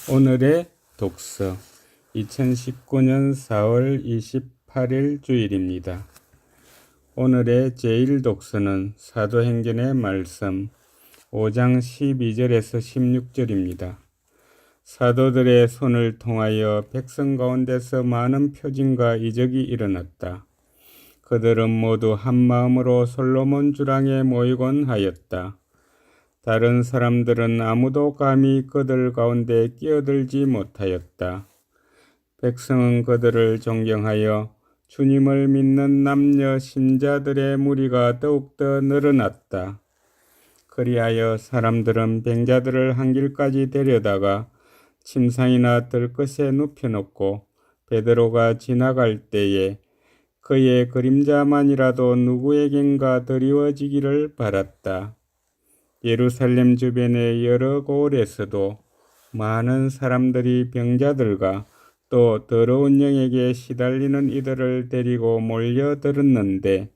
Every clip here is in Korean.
오늘의 독서 2019년 4월 28일 주일입니다. 오늘의 제1독서는 사도행전의 말씀 5장 12절에서 16절입니다. 사도들의 손을 통하여 백성 가운데서 많은 표징과 이적이 일어났다. 그들은 모두 한 마음으로 솔로몬 주랑에 모이곤 하였다. 다른 사람들은 아무도 감히 그들 가운데 끼어들지 못하였다. 백성은 그들을 존경하여 주님을 믿는 남녀 신자들의 무리가 더욱더 늘어났다. 그리하여 사람들은 병자들을 한 길까지 데려다가 침상이나 들것에 눕혀놓고 베드로가 지나갈 때에 그의 그림자만이라도 누구에겐가 드리워지기를 바랐다. 예루살렘 주변의 여러 고을에서도 많은 사람들이 병자들과 또 더러운 영에게 시달리는 이들을 데리고 몰려들었는데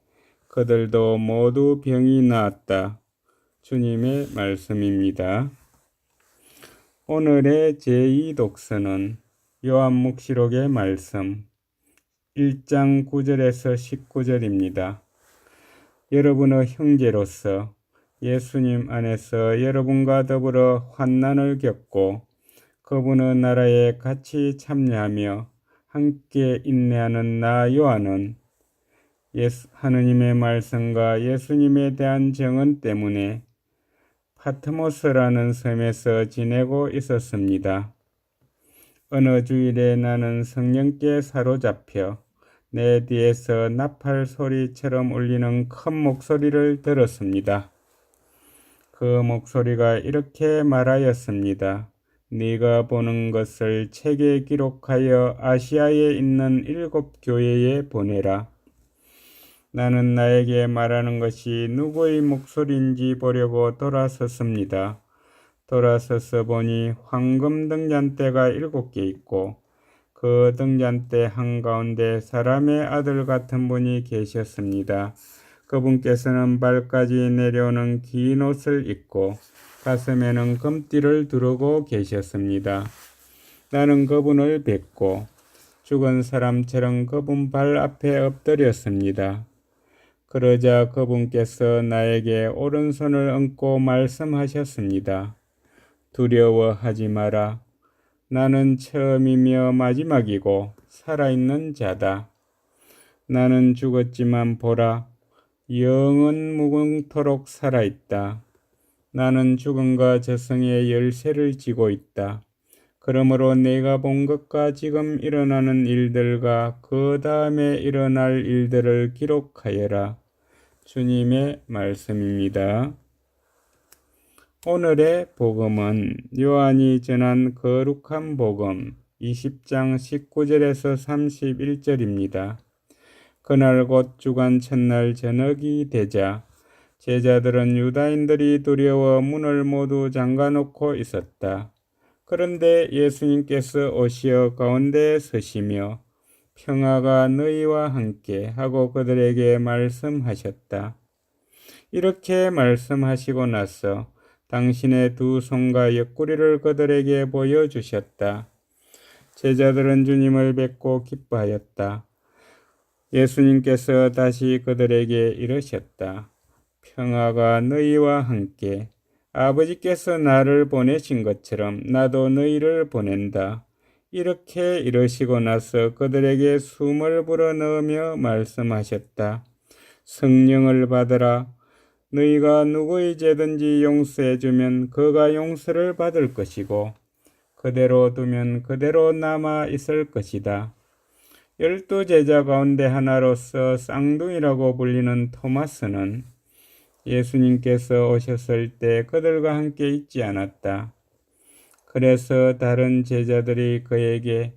그들도 모두 병이 나았다. 주님의 말씀입니다. 오늘의 제2독서는 요한묵시록의 말씀 1장 9절에서 19절입니다. 여러분의 형제로서 예수님 안에서 여러분과 더불어 환난을 겪고 그분의 나라에 같이 참여하며 함께 인내하는 나 요한은 하느님의 말씀과 예수님에 대한 정언 때문에 파트모스라는 섬에서 지내고 있었습니다. 어느 주일에 나는 성령께 사로잡혀 내 뒤에서 나팔 소리처럼 울리는 큰 목소리를 들었습니다. 그 목소리가 이렇게 말하였습니다. 네가 보는 것을 책에 기록하여 아시아에 있는 7 교회에 보내라. 나는 나에게 말하는 것이 누구의 목소리인지 보려고 돌아섰습니다. 돌아서서 보니 황금 등잔대가 7개 있고 그 등잔대 한가운데 사람의 아들 같은 분이 계셨습니다. 그분께서는 발까지 내려오는 긴 옷을 입고 가슴에는 금띠를 두르고 계셨습니다. 나는 그분을 뵙고 죽은 사람처럼 그분 발 앞에 엎드렸습니다. 그러자 그분께서 나에게 오른손을 얹고 말씀하셨습니다. 두려워하지 마라. 나는 처음이며 마지막이고 살아있는 자다. 나는 죽었지만 보라. 영원 무궁토록 살아있다. 나는 죽음과 저승의 열쇠를 쥐고 있다. 그러므로 내가 본 것과 지금 일어나는 일들과 그 다음에 일어날 일들을 기록하여라. 주님의 말씀입니다. 오늘의 복음은 요한이 전한 거룩한 복음 20장 19절에서 31절입니다. 그날 곧 주간 첫날 저녁이 되자 제자들은 유다인들이 두려워 문을 모두 잠가놓고 있었다. 그런데 예수님께서 오시어 가운데에 서시며 평화가 너희와 함께 하고 그들에게 말씀하셨다. 이렇게 말씀하시고 나서 당신의 2 손과 옆구리를 그들에게 보여주셨다. 제자들은 주님을 뵙고 기뻐하였다. 예수님께서 다시 그들에게 이르셨다. 평화가 너희와 함께. 아버지께서 나를 보내신 것처럼 나도 너희를 보낸다. 이렇게 이르시고 나서 그들에게 숨을 불어넣으며 말씀하셨다. 성령을 받으라. 너희가 누구의 죄든지 용서해주면 그가 용서를 받을 것이고 그대로 두면 그대로 남아 있을 것이다. 12 제자 가운데 하나로서 쌍둥이라고 불리는 토마스는 예수님께서 오셨을 때 그들과 함께 있지 않았다. 그래서 다른 제자들이 그에게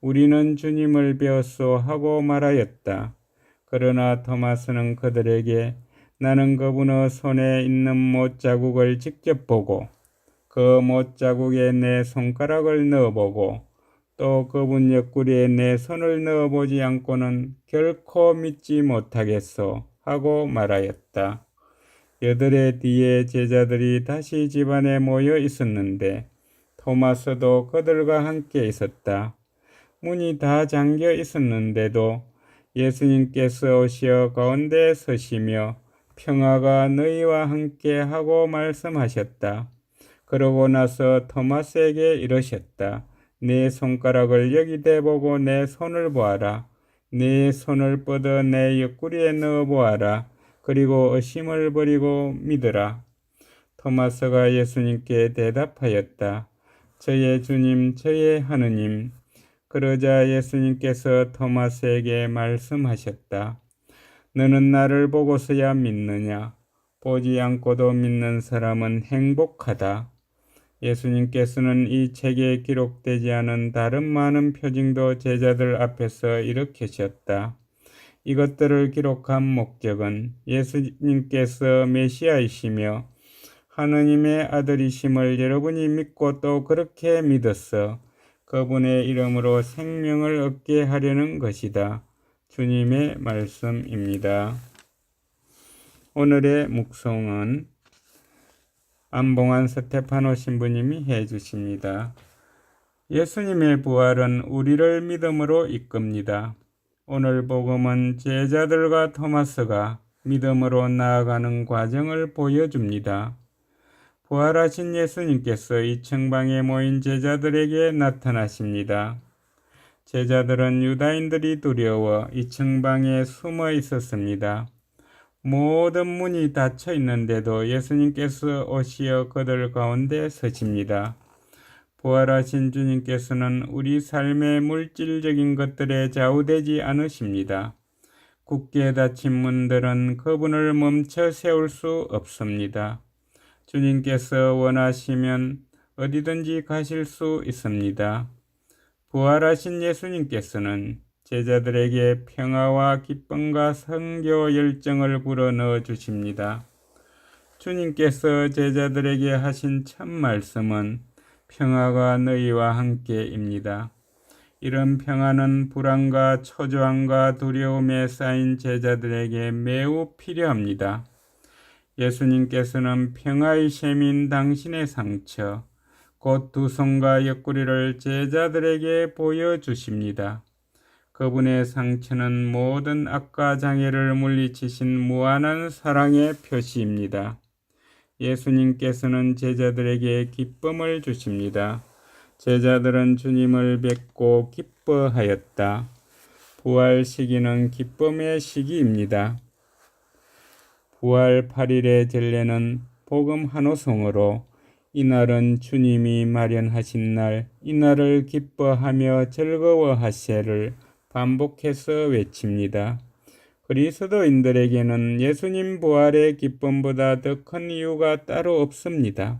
우리는 주님을 배웠소 하고 말하였다. 그러나 토마스는 그들에게 나는 그분의 손에 있는 못 자국을 직접 보고 그 못 자국에 내 손가락을 넣어보고 또 그분 옆구리에 내 손을 넣어보지 않고는 결코 믿지 못하겠소 하고 말하였다. 8해 뒤에 제자들이 다시 집안에 모여 있었는데 토마스도 그들과 함께 있었다. 문이 다 잠겨 있었는데도 예수님께서 오시어 가운데 서시며 평화가 너희와 함께 하고 말씀하셨다. 그러고 나서 토마스에게 이르셨다. 내 손가락을 여기 대보고 내 손을 보아라. 내 손을 뻗어 내 옆구리에 넣어 보아라. 그리고 의심을 버리고 믿으라. 토마스가 예수님께 대답하였다. 저의 주님, 저의 하느님. 그러자 예수님께서 토마스에게 말씀하셨다. 너는 나를 보고서야 믿느냐? 보지 않고도 믿는 사람은 행복하다. 예수님께서는 이 책에 기록되지 않은 다른 많은 표징도 제자들 앞에서 일으키셨다. 이것들을 기록한 목적은 예수님께서 메시아이시며 하느님의 아들이심을 여러분이 믿고 또 그렇게 믿어서 그분의 이름으로 생명을 얻게 하려는 것이다. 주님의 말씀입니다. 오늘의 묵송은 안봉환 스테파노 신부님이 해주십니다. 예수님의 부활은 우리를 믿음으로 이끕니다. 오늘 복음은 제자들과 토마스가 믿음으로 나아가는 과정을 보여줍니다. 부활하신 예수님께서 이층방에 모인 제자들에게 나타나십니다. 제자들은 유다인들이 두려워 이층방에 숨어 있었습니다. 모든 문이 닫혀 있는데도 예수님께서 오시어 그들 가운데 서십니다. 부활하신 주님께서는 우리 삶의 물질적인 것들에 좌우되지 않으십니다. 굳게 닫힌 문들은 그분을 멈춰 세울 수 없습니다. 주님께서 원하시면 어디든지 가실 수 있습니다. 부활하신 예수님께서는 제자들에게 평화와 기쁨과 선교 열정을 불어넣어 주십니다. 주님께서 제자들에게 하신 첫 말씀은 평화가 너희와 함께입니다. 이런 평화는 불안과 초조함과 두려움에 쌓인 제자들에게 매우 필요합니다. 예수님께서는 평화의 셈인 당신의 상처, 곧 두 손과 옆구리를 제자들에게 보여주십니다. 그분의 상처는 모든 악과 장애를 물리치신 무한한 사랑의 표시입니다. 예수님께서는 제자들에게 기쁨을 주십니다. 제자들은 주님을 뵙고 기뻐하였다. 부활 시기는 기쁨의 시기입니다. 부활 8일의 전례는 복음 한 호송으로 이날은 주님이 마련하신 날, 이날을 기뻐하며 즐거워하세를 반복해서 외칩니다. 그리스도인들에게는 예수님 부활의 기쁨보다 더 큰 이유가 따로 없습니다.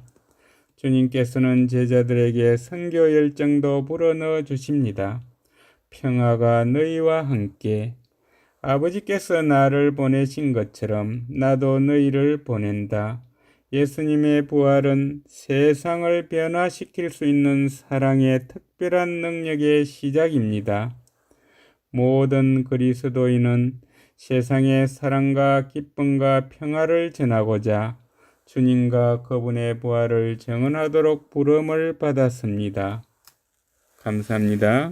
주님께서는 제자들에게 선교 열정도 불어넣어 주십니다. 평화가 너희와 함께, 아버지께서 나를 보내신 것처럼 나도 너희를 보낸다. 예수님의 부활은 세상을 변화시킬 수 있는 사랑의 특별한 능력의 시작입니다. 모든 그리스도인은 세상에 사랑과 기쁨과 평화를 전하고자 주님과 그분의 부활을 증언하도록 부름을 받았습니다. 감사합니다.